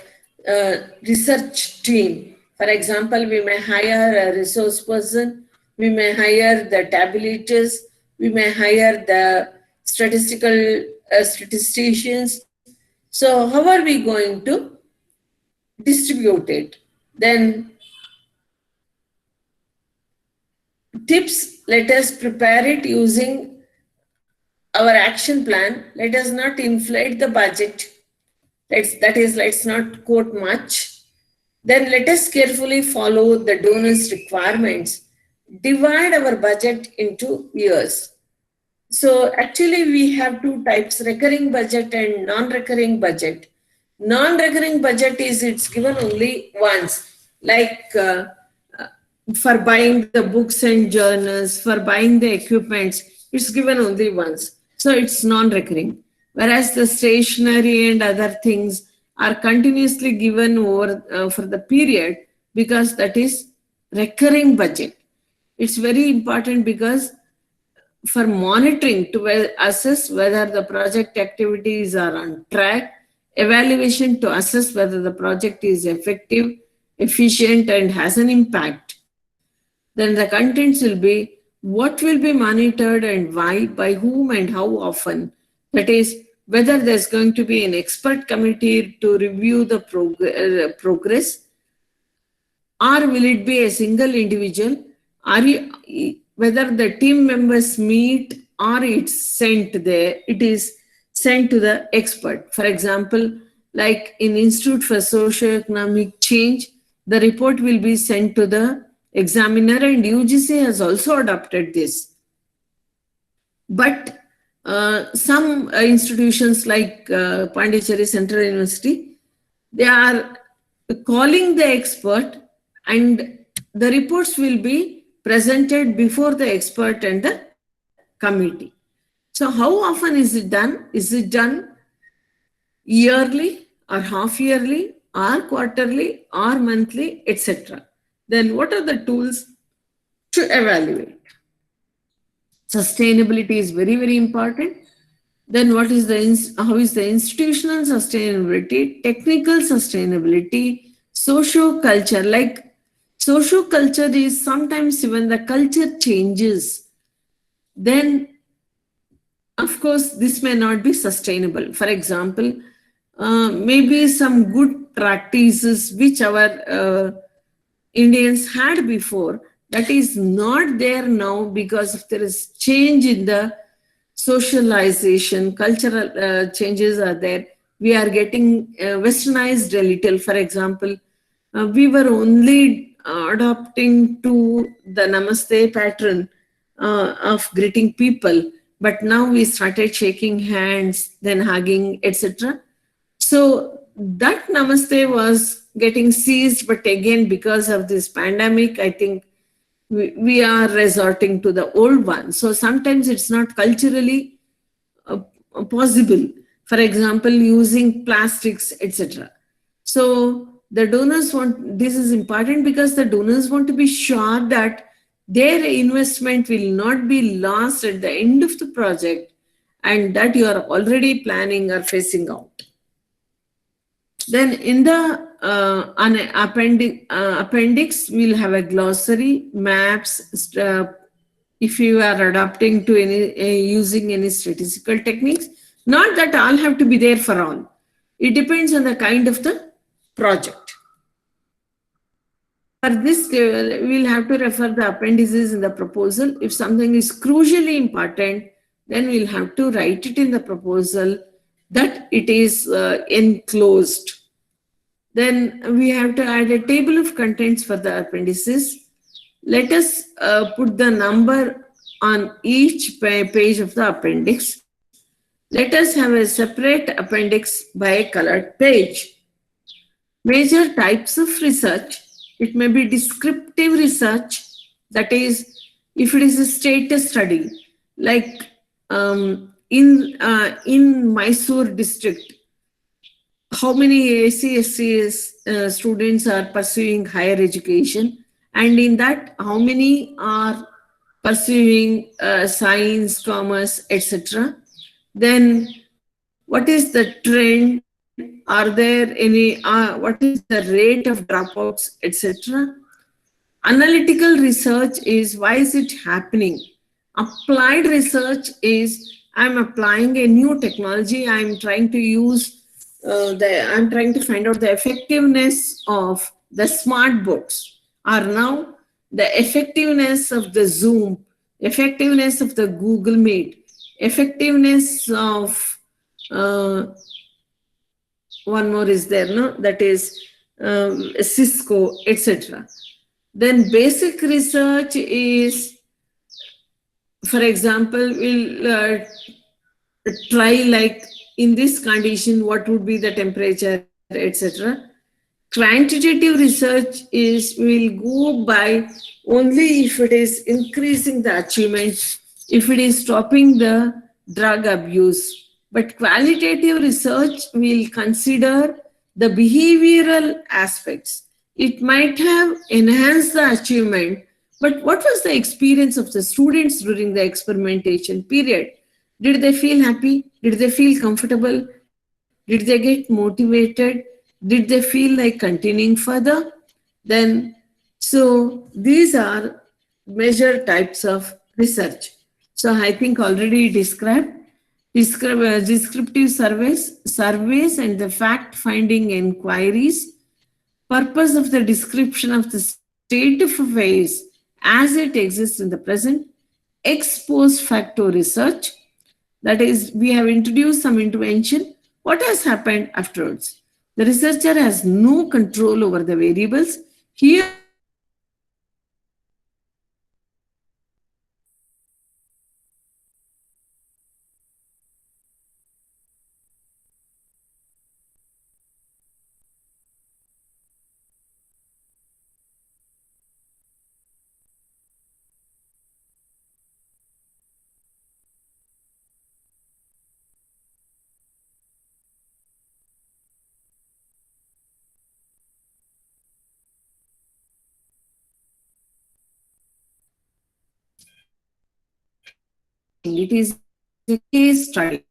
research team. For example, we may hire a resource person, we may hire the tabulators, we may hire the statisticians. So how are we going to distribute it? Then tips: let us prepare it using our action plan. Let us not inflate the budget. Let's not quote much. Then let us carefully follow the donor's requirements. Divide our budget into years. So actually we have two types: recurring budget and non-recurring budget. Non-recurring budget is it's given only once, like for buying the books and journals, for buying the equipments, it's given only once. So it's non-recurring. Whereas the stationery and other things are continuously given over for the period, because that is recurring budget. It's very important because for monitoring to assess whether the project activities are on track, evaluation to assess whether the project is effective, efficient, and has an impact. Then the contents will be what will be monitored and why, by whom, and how often. That is, whether there's going to be an expert committee to review the progress, or will it be a single individual, whether the team members meet, or it's sent there, it is sent to the expert. For example, like in Institute for Socioeconomic Change, the report will be sent to the examiner, and UGC has also adopted this. But some institutions like Pondicherry Central University, they are calling the expert and the reports will be presented before the expert and the committee. So how often is it done? Is it done yearly or half yearly or quarterly or monthly, etc.? Then what are the tools to evaluate? Sustainability is very, very important. Then what is the how is the institutional sustainability, technical sustainability, socio culture? Like socio culture is sometimes when the culture changes, then of course this may not be sustainable. For example, maybe some good practices which our Indians had before, that is not there now because if there is change in the socialization, cultural changes are there. We are getting westernized a little. For example, we were only adopting to the Namaste pattern of greeting people, but now we started shaking hands, then hugging, etc. So that namaste was getting seized, but again, because of this pandemic, I think we are resorting to the old one. So sometimes it's not culturally uh, possible. For example, using plastics, etc. So the donors want, this is important because the donors want to be sure that their investment will not be lost at the end of the project and that you are already planning or phasing out. Then in the appendix, we'll have a glossary, maps, if you are adapting to any using any statistical techniques. Not that all have to be there for all. It depends on the kind of the project. For this, we'll have to refer the appendices in the proposal. If something is crucially important, then we'll have to write it in the proposal that it is enclosed. Then we have to add a table of contents for the appendices. Let us put the number on each page of the appendix. Let us have a separate appendix by a colored page. Major types of research. It may be descriptive research, that is, if it is a status study, like in Mysore district, how many ACSCs students are pursuing higher education, and in that, how many are pursuing science, commerce, etc. Then, what is the trend? Are there any? What is the rate of dropouts, etc.? Analytical research is why is it happening? Applied research is I'm applying a new technology. I'm trying to use I'm trying to find out the effectiveness of the smart books, or now the effectiveness of the Zoom, effectiveness of the Google Meet, effectiveness of uh, one more is there, no? That is Cisco, etc. Then basic research is, for example, we'll try like in this condition, what would be the temperature, etc. Quantitative research is we'll go by only if it is increasing the achievement, if it is stopping the drug abuse. But qualitative research will consider the behavioral aspects. It might have enhanced the achievement, but what was the experience of the students during the experimentation period? Did they feel happy? Did they feel comfortable? Did they get motivated? Did they feel like continuing further? Then, so these are major types of research. So I think already described descriptive surveys and the fact-finding inquiries. Purpose of the description of the state of affairs as it exists in the present. Ex post facto research, that is, we have introduced some intervention. What has happened afterwards? The researcher has no control over the variables. Here, the researcher has control over the variables. It is a case study.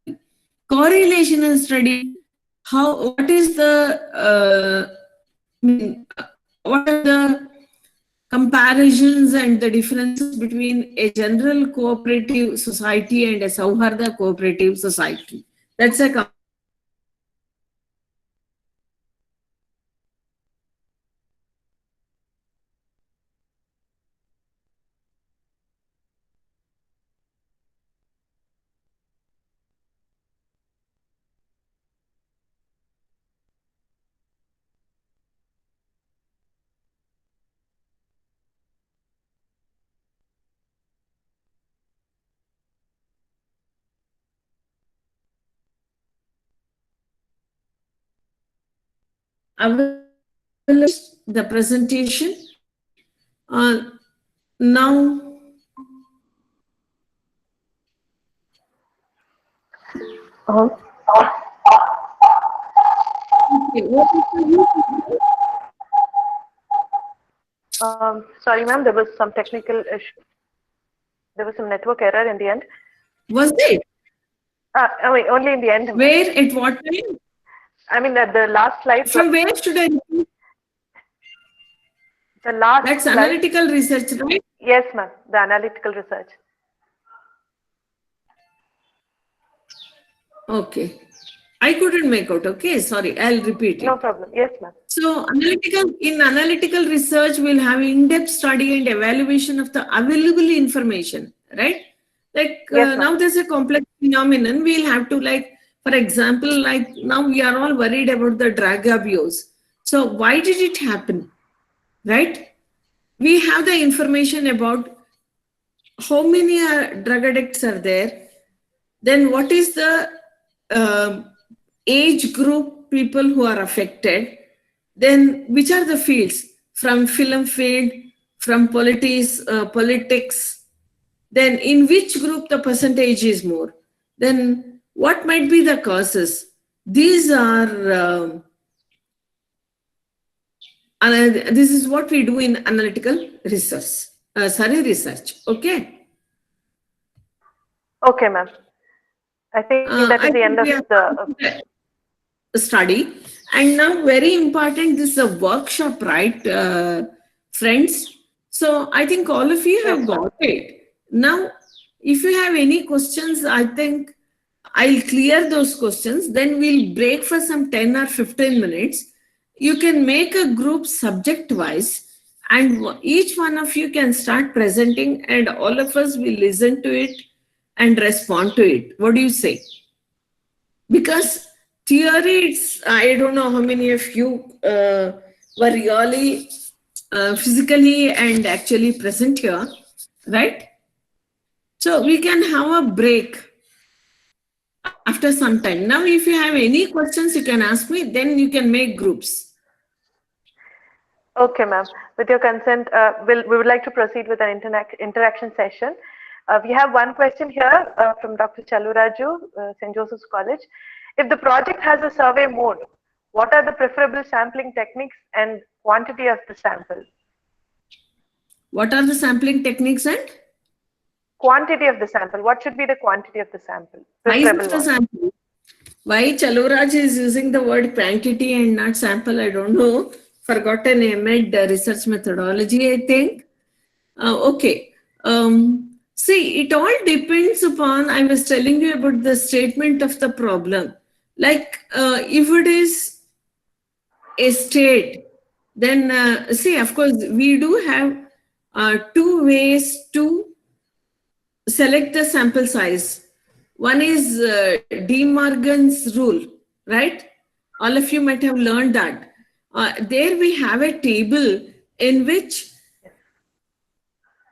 Correlational study, what is the, what are the comparisons and the differences between a general cooperative society and a Sauharda cooperative society? That's a comparison. Available the presentation. Now, Uh-huh. okay, what is the use? Sorry, ma'am, there was some technical issue. There was some network error in the end. Was it? I mean, only in the end, ma'am. Where, at what time? I mean, the last slide. From where should I repeat? The last That's slide. analytical research, right? Yes, ma'am. The analytical research. Okay. I couldn't make out. Okay, sorry. I'll repeat No it. problem. Yes, ma'am. So, analytical research will have in-depth study and evaluation of the available information, right? Like Yes, now ma'am. there's a complex phenomenon. We'll have to, like, for example, like now we are all worried about the drug abuse. So why did it happen, right? We have the information about how many drug addicts are there, then what is the age group people who are affected, then which are the fields, from film field, from politics, then in which group the percentage is more, then what might be the causes. These are this is what we do in analytical research. Research. Okay. Okay, ma'am. I think that is I the end think of we are the. study. And now, very important, this is a workshop, right, friends? So I think all of you Yes, have ma'am. got it. Now, if you have any questions, I think I'll clear those questions. Then we'll break for some 10 or 15 minutes. You can make a group subject wise, and each one of you can start presenting, and all of us will listen to it and respond to it. What do you say? Because theory, it's, I don't know how many of you were really physically and actually present here, right? So we can have a break after some time. Now, if you have any questions, you can ask me, then you can make groups. Okay, ma'am. With your consent, we would like to proceed with an interaction session. We have one question here from Dr. Chaluraju, St. Joseph's College. If the project has a survey mode, what are the preferable sampling techniques and quantity of the sample? What are the sampling techniques and? Quantity of the sample. What should be the quantity of the sample? Size of Preferable the one. sample. Why Chaluraj is using the word quantity and not sample, I don't know. Forgotten AMED research methodology, I think. Okay. See, it all depends upon, I was telling you about the statement of the problem. Like, if it is a state, then see, of course, we do have two ways to select the sample size. One is De Morgan's rule, right? All of you might have learned that. There we have a table in which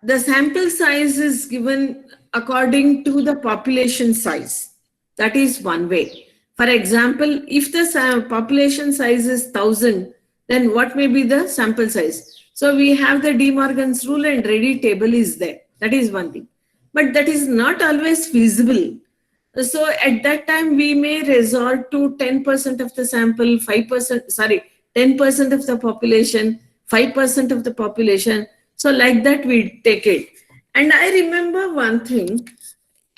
the sample size is given according to the population size. That is one way. For example, if the population size is 1,000, then what may be the sample size? So we have the De Morgan's rule and ready table is there. That is one thing. But that is not always feasible. So at that time, we may resort to 10% of the sample, 5%, sorry, 10% of the population, 5% of the population. So like that, we take it. And I remember one thing,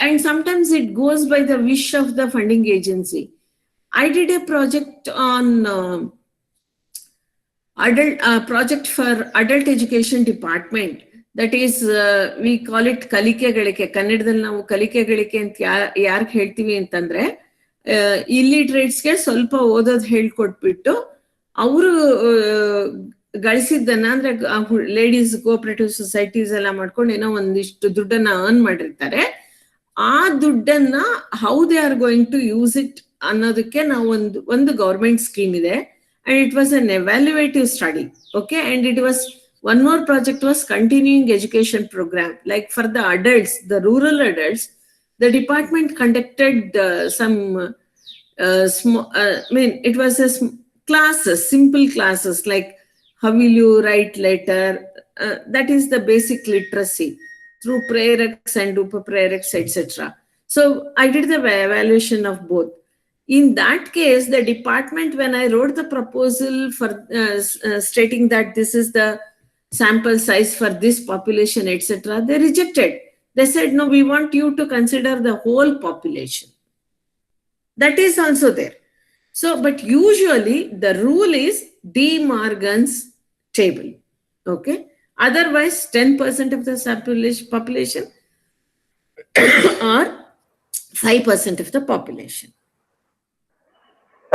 and sometimes it goes by the wish of the funding agency. I did a project on adult project for adult education department. That is, we call it ಕಲಿಕೆ ಗಳಿಕೆ. ಕನ್ನಡದಲ್ಲಿ ನಾವು ಕಲಿಕೆ ಗಳಿಕೆ ಅಂತ ಯಾರಿಗೆ ಹೇಳ್ತೀವಿ ಅಂತಂದ್ರೆ, ಇಲ್ಲಿಟ್ರೇಟ್ಸ್ಗೆ ಸ್ವಲ್ಪ ಓದೋದು ಹೇಳ್ಕೊಟ್ಬಿಟ್ಟು ಅವರು ಗಳಿಸಿದ್ದನ್ನ, ಅಂದ್ರೆ ಲೇಡೀಸ್ ಕೋಆಪರೇಟಿವ್ ಸೊಸೈಟೀಸ್ ಎಲ್ಲ ಮಾಡ್ಕೊಂಡು ಏನೋ ಒಂದಿಷ್ಟು ದುಡ್ಡನ್ನ ಅರ್ನ್ ಮಾಡಿರ್ತಾರೆ. ಆ ದುಡ್ಡನ್ನ how they are going to use it ಅನ್ನೋದಕ್ಕೆ ನಾವು ಒಂದು ಗೌರ್ಮೆಂಟ್ ಸ್ಕೀಮ್ ಇದೆ. And it was an evaluative study. Okay. And it was one more project was continuing education program. Like for the adults, the rural adults, the department conducted some small, it was classes, simple classes, like how will you write letter? That is the basic literacy through prereks and upaprereks, etc. So I did the evaluation of both. In that case, the department, when I wrote the proposal for stating that this is the sample size for this population, etc., they rejected. They said, no, we want you to consider the whole population. That is also there. So, but usually the rule is De Morgan's table. Okay. Otherwise, 10% of the population or 5% of the population.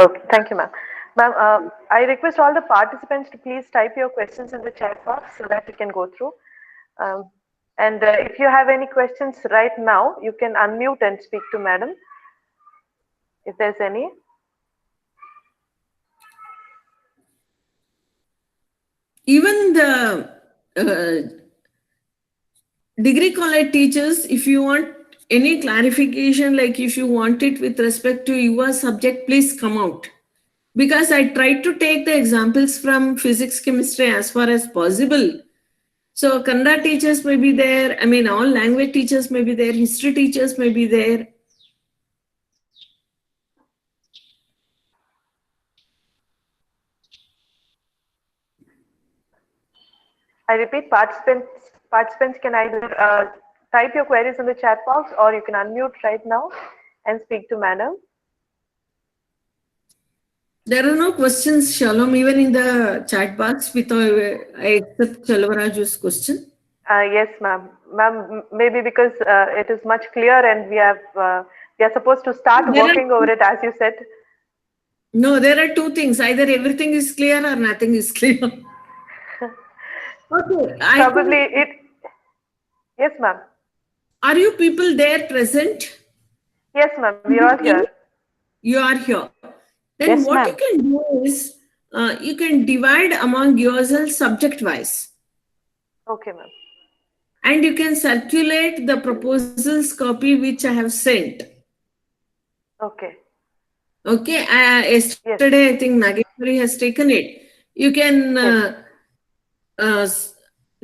Okay, thank you, ma'am. Ma'am, I request all the participants to please type your questions in the chat box so that we can go through. And if you have any questions right now, you can unmute and speak to madam, if there's any. Even the degree college teachers, if you want any clarification, like if you want it with respect to your subject, please come out. Because I tried to take the examples from physics, chemistry as far as possible. So Kannada teachers may be there. I mean, all language teachers may be there. History teachers may be there. I repeat, participants can either type your queries in the chat box, or you can unmute right now and speak to madam. There are no questions, Shalom, even in the chat box. I accept Chalvaraju's question. Yes, ma'am. Ma'am, maybe because it is much clear and we are supposed to start working over it, as you said. No, there are two things. Either everything is clear or nothing is clear. Okay. Probably it. Yes, ma'am. Are you people there present? Yes, ma'am. We are all here. You are here. Then yes, what you can do is you can divide among yourselves subject-wise. Okay, ma'am. And you can circulate the proposals copy which I have sent. Okay. Okay. Yesterday, yes. I think Nageshwari has taken it. You can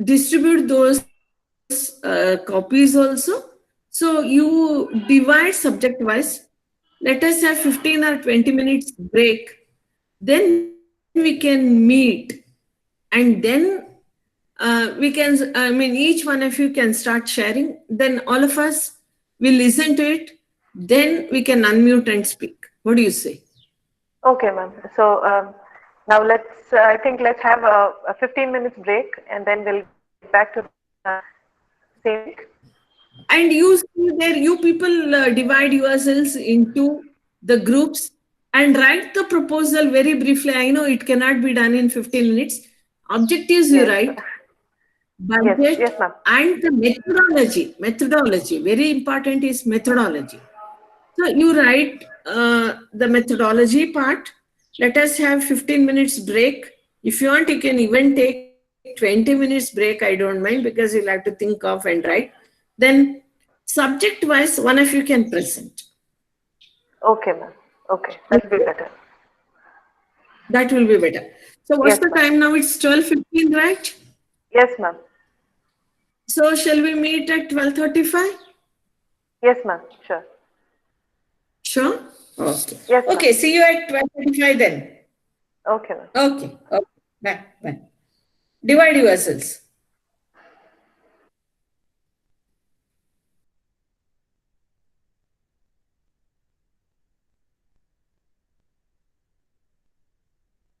distribute those copies also. So you divide subject-wise. Let us have 15 or 20 minutes break. Then we can meet. And then we can, each one of you can start sharing. Then all of us will listen to it. Then we can unmute and speak. What do you say? Okay, ma'am. So now I think let's have a 15 minutes break, and then we'll get back to same. And you see there, you people divide yourselves into the groups and write the proposal very briefly. I know it cannot be done in 15 minutes. Objectives you write, budget, yes, ma'am. And the methodology. Methodology, very important is methodology. So you write the methodology part. Let us have 15 minutes break. If you want, you can even take 20 minutes break. I don't mind, because you'll have to think of and write. Then subject-wise, one of you can present. Okay, ma'am. Okay, that will be better. That will be better. So what's the time now? It's 12:15, right? Yes, ma'am. So shall we meet at 12:35? Yes, ma'am. Sure. Sure? Okay. Yes, okay, see you at 12:35 then. Okay, ma'am. Okay. Bye. Divide yourselves.